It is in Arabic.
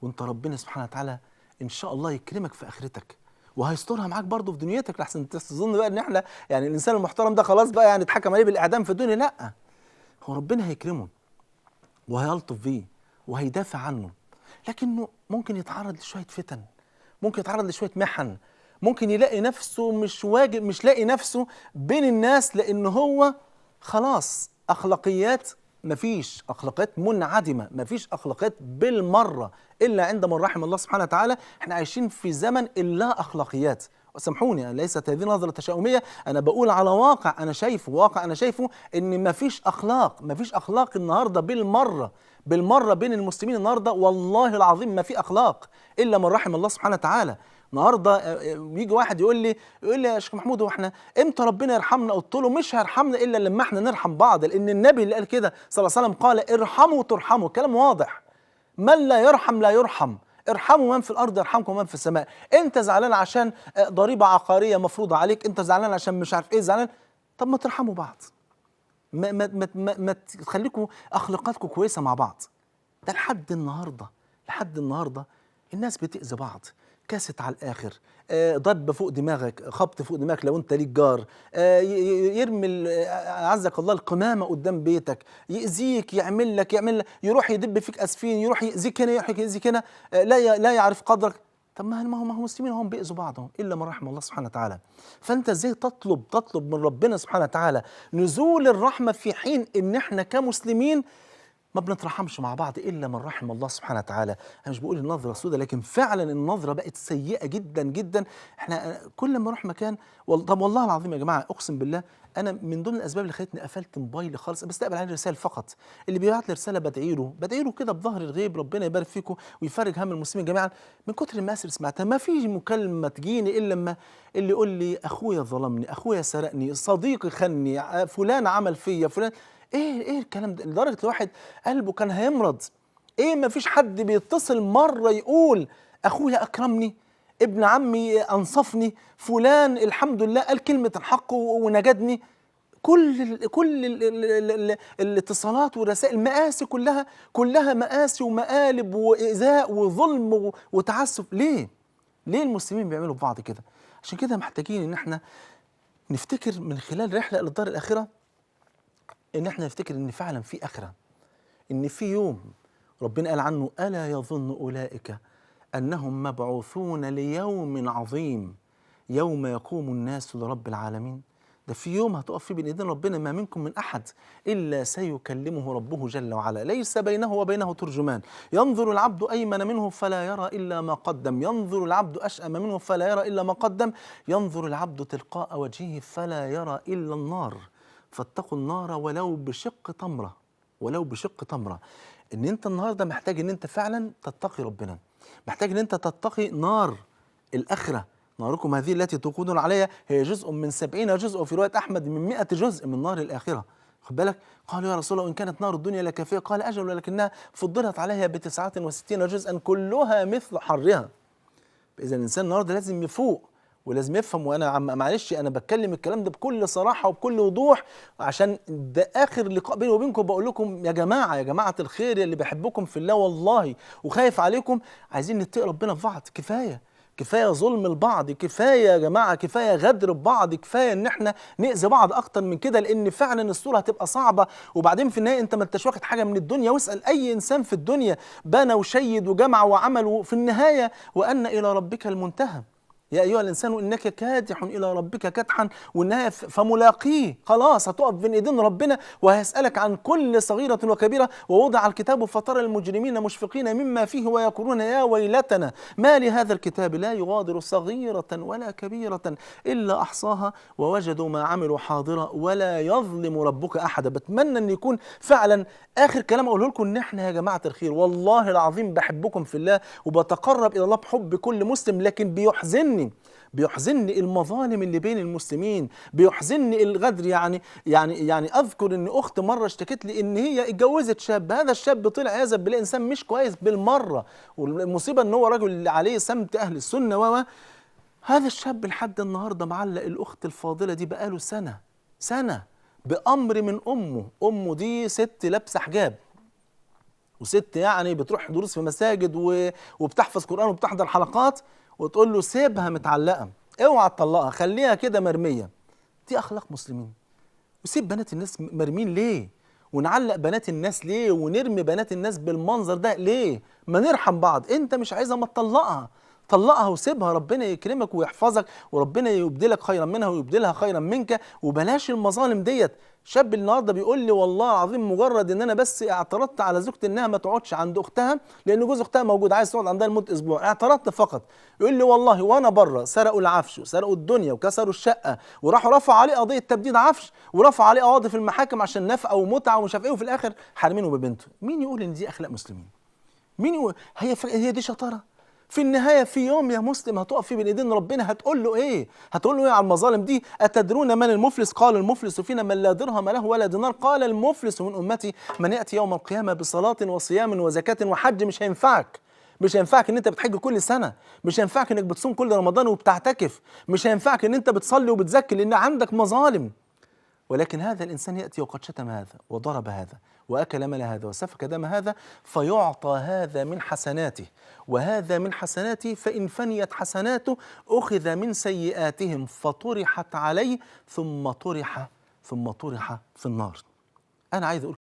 وانت ربنا سبحانه وتعالى ان شاء الله يكرمك في اخرتك، وهيسترها معاك برضه في دنيتك، لحسن تظن بقى ان احنا يعني الانسان المحترم ده خلاص بقى يعني اتحكم عليه بالاعدام في الدنيا. لا، هو ربنا هيكرمه وهيلطف بيه وهيدافع عنه، لكنه ممكن يتعرض لشويه فتن، ممكن يتعرض لشويه محن، ممكن يلاقي نفسه مش لاقي نفسه بين الناس، لان هو خلاص اخلاقيات، مفيش اخلاقيات منعدمه، مفيش اخلاقيات بالمره الا عند من رحم الله سبحانه وتعالى. احنا عايشين في زمن اللا اخلاقيات، وسامحوني ليست هذه نظره تشاؤميه، انا بقول على واقع انا شايفه، واقع انا شايفه ان مفيش اخلاق، مفيش اخلاق النهارده بالمره، بالمره بين المسلمين النهارده، والله العظيم ما في اخلاق الا من رحم الله سبحانه وتعالى. النهارده يجي واحد يقول لي يا شيخ محمود هو احنا امتى ربنا يرحمنا؟ قلت له مش هيرحمنا الا لما احنا نرحم بعض، لان النبي اللي قال كده صلى الله عليه وسلم قال ارحموا ترحموا، كلام واضح، من لا يرحم لا يرحم، ارحموا من في الارض يرحمكم من في السماء. انت زعلان عشان ضريبه عقاريه مفروضه عليك، انت زعلان عشان مش عارف ايه زعلان، طب ما ترحموا بعض، ما تخليكم اخلاقاتكم كويسه مع بعض. ده لحد النهارده، لحد النهارده الناس بتأذي بعض، كاسة على الآخر، ضرب فوق دماغك، خبط فوق دماغك لو أنت ليك جار، يرمي أعزك الله القمامة قدام بيتك، يأذيك، يعمل لك يروح يدب فيك أسفين، يروح يأذيك هنا، يروح يأذيك هنا، لا يعرف قدرك. طب ما هو مسلمين هم بيأذوا بعضهم إلا من رحم الله سبحانه وتعالى. فأنت إزاي تطلب من ربنا سبحانه وتعالى نزول الرحمة في حين إن إحنا كمسلمين ما بنترحمش مع بعض الا من رحم الله سبحانه وتعالى. انا مش بقول النظره سودة، لكن فعلا النظره بقت سيئه جدا جدا. احنا كل ما اروح مكان طب والله العظيم يا جماعه اقسم بالله انا من ضمن الاسباب اللي خلتني قفلت موبايلي خالص، بستقبل عليه رسائل فقط، اللي بيبعت لي رساله بدعي له كده بظهر الغيب ربنا يبارك فيكم ويفرج هم المسلمين جميعا. من كتر المآسي سمعتها ما في مكالمه تجيني الا لما اللي يقول لي اخويا ظلمني، اخويا سرقني، صديقي خني، فلان عمل فيا، فلان ايه الكلام ده، لدرجه الواحد قلبه كان هيمرض. ايه ما فيش حد بيتصل مره يقول اخويا اكرمني، ابن عمي انصفني، فلان الحمد لله قال كلمه الحق ونجدني. كل الاتصالات والرسائل مآسي، كلها مآسي ومقالب وإيذاء وظلم وتعسف. ليه المسلمين بيعملوا في بعض كده؟ عشان كده محتاجين ان احنا نفتكر من خلال رحله الى الدار الاخره، ان احنا نفتكر ان فعلا في اخره، ان في يوم ربنا قال عنه الا يظن اولئك انهم مبعوثون ليوم عظيم يوم يقوم الناس لرب العالمين. ده في يوم هتقف فيه بين ايدين ربنا، ما منكم من احد الا سيكلمه ربه جل وعلا، ليس بينه وبينه ترجمان، ينظر العبد ايمن منه فلا يرى الا ما قدم، ينظر العبد اشأم منه فلا يرى الا ما قدم، ينظر العبد تلقاء وجهه فلا يرى الا النار، فاتقوا النار ولو بشق تمره، ولو بشق تمره. ان انت النهارده محتاج ان انت فعلا تتقي ربنا، محتاج ان انت تتقي نار الاخره. ناركم هذه التي توقدون عليها هي جزء من 70 جزء، وفي روايه احمد من 100 جزء من نار الاخره. خد بالك، قالوا يا رسول الله وان كانت نار الدنيا لكافيه، قال اجل ولكنها فضلت عليها ب69 جزءا كلها مثل حرها. اذا الانسان النهارده لازم يفوق ولازم يفهم، وانا معلش انا بتكلم الكلام ده بكل صراحه وبكل وضوح، عشان ده اخر لقاء بيني وبينكم، بقول لكم يا جماعه الخير اللي بحبكم في الله والله وخايف عليكم، عايزين نتقي ربنا في بعض. كفايه ظلم البعض، كفايه يا جماعه، كفايه غدر ببعض، كفايه ان احنا نأذي بعض اكتر من كده، لان فعلا الصوره هتبقى صعبه. وبعدين في النهايه انت ما انتش واخد حاجه من الدنيا، واسال اي انسان في الدنيا بنى وشيد وجمع وعمل، في النهايه وان الى ربك المنتهى. يا أيها الإنسان إنك كادح إلى ربك كدحا، والنهاية فملاقيه، خلاص هتقف بين إيدين ربنا وهيسألك عن كل صغيرة وكبيرة. ووضع الكتاب فترى المجرمين مشفقين مما فيه ويقولون يا ويلتنا ما لهذا الكتاب لا يغادر صغيرة ولا كبيرة إلا أحصاها ووجدوا ما عملوا حاضرا ولا يظلم ربك أحدا. بتمنى أن يكون فعلا آخر كلام أقوله لكم إن إحنا يا جماعة الخير والله العظيم بحبكم في الله وبتقرب إلى الله بحب كل مسلم، لكن بيحزنني المظالم اللي بين المسلمين، بيحزنني الغدر. يعني اذكر ان اخت مره اشتكت لي ان هي اتجوزت شاب، هذا الشاب طلع عياذا بالله انسان مش كويس بالمره، والمصيبه ان هو رجل عليه سمت اهل السنه هذا الشاب لحد النهارده معلق الاخت الفاضله دي بقاله سنه بامر من امه دي ست لابسه حجاب، وست يعني بتروح دروس في مساجد وبتحفظ قرآن وبتحضر حلقات، وتقول له سيبها متعلقة، اوعى تطلقها، خليها كده مرمية. دي أخلاق مسلمين. وسيب بنات الناس مرمين ليه؟ ونعلق بنات الناس ليه؟ ونرمي بنات الناس بالمنظر ده ليه؟ ما نرحم بعض. انت مش عايزها ما تطلقها، طلقها وسيبها، ربنا يكرمك ويحفظك، وربنا يبدلك خيرا منها ويبدلها خيرا منك. وبلاش المظالم ديت. شاب النهارده بيقول لي والله العظيم مجرد ان انا بس اعترضت على زوجتي انها ما تقعدش عند اختها لان جوز اختها موجود عايز تقعد عندها لمده اسبوع، اعترضت فقط. يقول لي والله وانا بره سرقوا العفش وسرقوا الدنيا وكسروا الشقه وراحوا رفعوا عليه قضيه تبديد عفش ورفعوا عليه قواضي في المحاكم عشان نفقه ومتعه ومش عارف ايه، وفي الاخر حارمينه ببنته. مين يقول ان دي اخلاق مسلمين؟ مين يقول هي دي شطاره؟ في النهايه في يوم يا مسلم هتقف فيه بين ايدين ربنا، هتقول له ايه؟ هتقول له ايه على المظالم دي؟ اتدرون من المفلس؟ قال المفلس فينا من لا درهم له ولا دينار. قال المفلس من امتي من ياتي يوم القيامه بصلاه وصيام وزكاه وحج. مش هينفعك، مش هينفعك ان انت بتحج كل سنه، مش هينفعك انك بتصوم كل رمضان وبتعتكف، مش هينفعك ان انت بتصلي وبتزكي لان عندك مظالم. ولكن هذا الإنسان يأتي وقد شتم هذا وضرب هذا وأكل مال هذا وسفك دم هذا، فيعطى هذا من حسناته وهذا من حسناته، فإن فنيت حسناته أخذ من سيئاتهم فطرحت عليه ثم طرح في النار. أنا عايز أقول